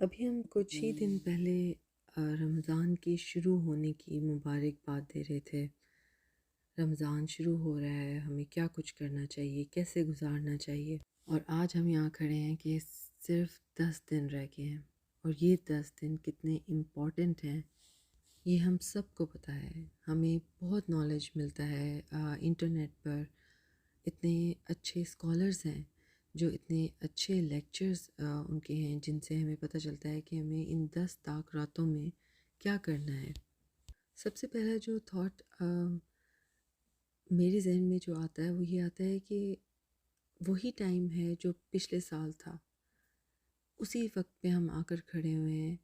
ابھی ہم کچھ ہی دن پہلے رمضان کے شروع ہونے کی مبارکباد دے رہے تھے۔ رمضان شروع ہو رہا ہے، ہمیں کیا کچھ کرنا چاہیے، کیسے گزارنا چاہیے، اور آج ہم یہاں کھڑے ہیں کہ صرف 10 دن رہ گئے ہیں، اور یہ 10 دن کتنے امپورٹنٹ ہیں یہ ہم سب کو پتہ ہے۔ ہمیں بہت نالج ملتا ہے انٹرنیٹ پر، اتنے اچھے اسکالرز ہیں جو اتنے اچھے لیکچرز ان کے ہیں جن سے ہمیں پتہ چلتا ہے کہ ہمیں ان 10 طاق راتوں میں کیا کرنا ہے۔ سب سے پہلا جو تھاٹ میرے ذہن میں جو آتا ہے وہ یہ آتا ہے کہ وہی ٹائم ہے جو پچھلے سال تھا، اسی وقت پہ ہم آ کر کھڑے ہوئے ہیں۔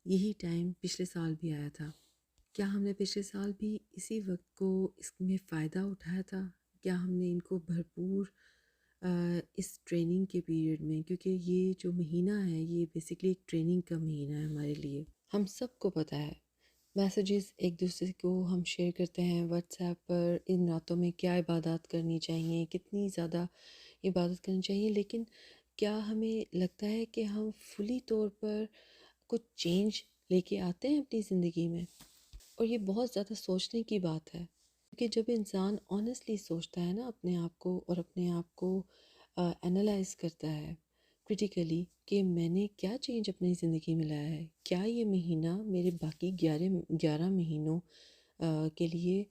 یہی ٹائم پچھلے سال بھی آیا تھا۔ کیا ہم نے پچھلے سال بھی اسی وقت کو اس میں فائدہ اٹھایا تھا؟ کیا ہم نے ان کو بھرپور اس ٹریننگ کے پیریڈ میں، کیونکہ یہ جو مہینہ ہے یہ بیسیکلی ایک ٹریننگ کا مہینہ ہے ہمارے لیے۔ ہم سب کو پتہ ہے، میسیجز ایک دوسرے کو ہم شیئر کرتے ہیں واٹس ایپ پر، ان راتوں میں کیا عبادات کرنی چاہیے، کتنی زیادہ عبادت کرنی چاہیے، لیکن کیا ہمیں لگتا ہے کہ ہم فلی طور پر کچھ چینج لے کے آتے ہیں اپنی زندگی میں؟ اور یہ بہت زیادہ سوچنے کی بات ہے، کیونکہ جب انسان آنیسٹلی سوچتا ہے نا اپنے آپ کو، اور اپنے آپ کو انالائز کرتا ہے کرٹیکلی کہ میں نے کیا چینج اپنی زندگی میں لایا ہے، کیا یہ مہینہ میرے باقی 11 مہینوں کے لیے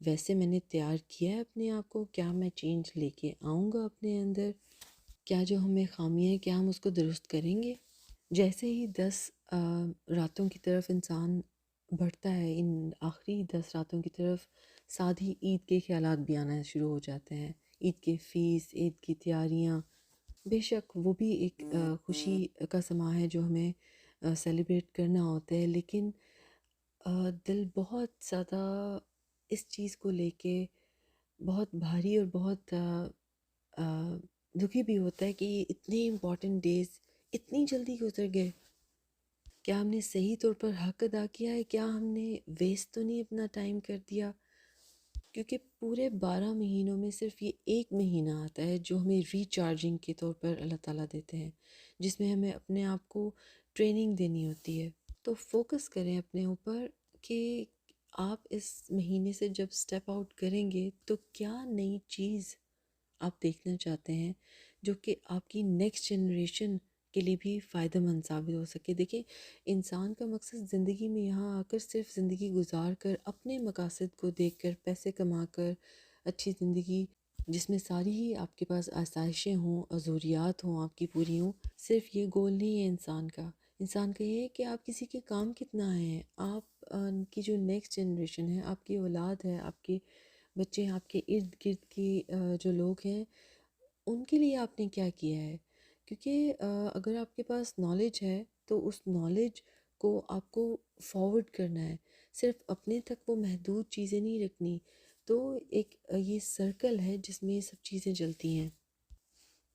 ویسے میں نے تیار کیا ہے اپنے آپ کو، کیا میں چینج لے کے آؤں گا اپنے اندر، کیا جو ہمیں خامیاں ہیں کیا ہم اس کو درست کریں گے؟ جیسے ہی 10 راتوں کی طرف انسان بڑھتا ہے، ان آخری 10 راتوں کی طرف ساتھ ہی عید کے خیالات بھی آنا شروع ہو جاتے ہیں۔ عید کے فیس، عید کی تیاریاں، بے شک وہ بھی ایک خوشی کا سماں ہے جو ہمیں سیلیبریٹ کرنا ہوتا ہے، لیکن دل بہت زیادہ اس چیز کو لے کے بہت بھاری اور بہت دکھی بھی ہوتا ہے کہ یہ اتنے امپورٹنٹ ڈیز اتنی جلدی گزر گئے۔ کیا ہم نے صحیح طور پر حق ادا کیا ہے؟ کیا ہم نے ویسٹ تو نہیں اپنا ٹائم کر دیا؟ کیونکہ پورے 12 مہینوں میں صرف یہ ایک مہینہ آتا ہے جو ہمیں ریچارجنگ کے طور پر اللہ تعالیٰ دیتے ہیں، جس میں ہمیں اپنے آپ کو ٹریننگ دینی ہوتی ہے۔ تو فوکس کریں اپنے اوپر کہ آپ اس مہینے سے جب سٹیپ آؤٹ کریں گے تو کیا نئی چیز آپ دیکھنا چاہتے ہیں جو کہ آپ کی نیکسٹ جنریشن کے لیے بھی فائدہ مند ثابت ہو سکے۔ دیکھیں، انسان کا مقصد زندگی میں یہاں آ کر صرف زندگی گزار کر اپنے مقاصد کو دیکھ کر پیسے کما کر اچھی زندگی جس میں ساری ہی آپ کے پاس آسائشیں ہوں، ضروریات ہوں آپ کی پوری ہوں، صرف یہ گول نہیں ہے انسان کا۔ انسان کا یہ ہے کہ آپ کسی کے کام کتنا آئے ہیں، آپ کی جو نیکسٹ جنریشن ہے، آپ کی اولاد ہے، آپ کے بچے ہیں، آپ کے ارد گرد کے جو لوگ ہیں، ان کے لیے آپ نے کیا کیا ہے؟ کیونکہ اگر آپ کے پاس نالج ہے تو اس نالج کو آپ کو فارورڈ کرنا ہے، صرف اپنے تک وہ محدود چیزیں نہیں رکھنی۔ تو ایک یہ سرکل ہے جس میں یہ سب چیزیں چلتی ہیں۔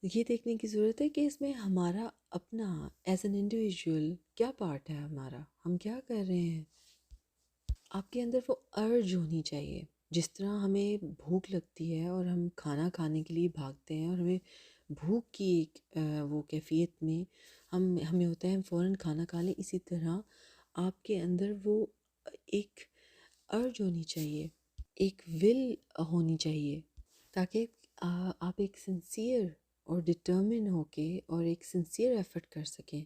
یہ دیکھنے کی ضرورت ہے کہ اس میں ہمارا اپنا ایز این انڈیویژول کیا پارٹ ہے، ہمارا ہم کیا کر رہے ہیں۔ آپ کے اندر وہ ارج ہونی چاہیے، جس طرح ہمیں بھوک لگتی ہے اور ہم کھانا کھانے کے لیے بھاگتے ہیں، اور ہمیں بھوک کی ایک وہ کیفیت میں ہمیں ہوتا ہے ہم فوراً کھانا کھا لیں، اسی طرح آپ کے اندر وہ ایک ارج ہونی چاہیے، ایک ول ہونی چاہیے، تاکہ آپ ایک سنسیئر اور ڈٹرمن ہو کے اور ایک سنسیئر ایفرٹ کر سکیں۔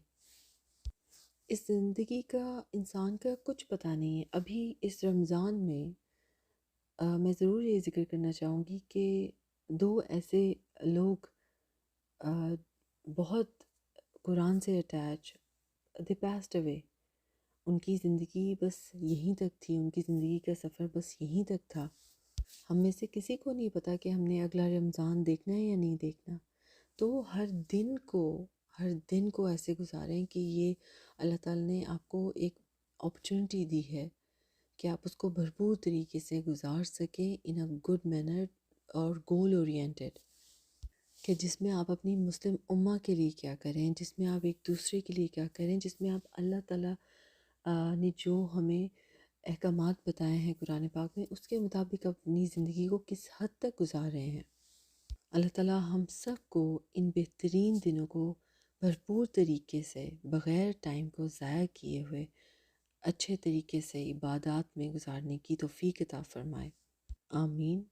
اس زندگی کا انسان کا کچھ پتہ نہیں ہے۔ ابھی اس رمضان میں میں ضرور یہ ذکر کرنا چاہوں گی کہ 2 ایسے لوگ بہت قرآن سے اٹیچ، دے پاسڈ اوے، ان کی زندگی بس یہیں تک تھی، ان کی زندگی کا سفر بس یہیں تک تھا۔ ہم میں سے کسی کو نہیں پتا کہ ہم نے اگلا رمضان دیکھنا ہے یا نہیں دیکھنا۔ تو ہر دن کو ایسے گزاریں کہ یہ اللہ تعالیٰ نے آپ کو ایک اپرچونٹی دی ہے کہ آپ اس کو بھرپور طریقے سے گزار سکیں ان اے گڈ مینر اور گول اورینٹڈ، کہ جس میں آپ اپنی مسلم امہ کے لیے کیا کریں، جس میں آپ ایک دوسرے کے لیے کیا کریں، جس میں آپ اللہ تعالیٰ نے جو ہمیں احکامات بتائے ہیں قرآن پاک میں، اس کے مطابق اپنی زندگی کو کس حد تک گزار رہے ہیں۔ اللہ تعالیٰ ہم سب کو ان بہترین دنوں کو بھرپور طریقے سے بغیر ٹائم کو ضائع کیے ہوئے اچھے طریقے سے عبادات میں گزارنے کی توفیق عطا فرمائے، آمین۔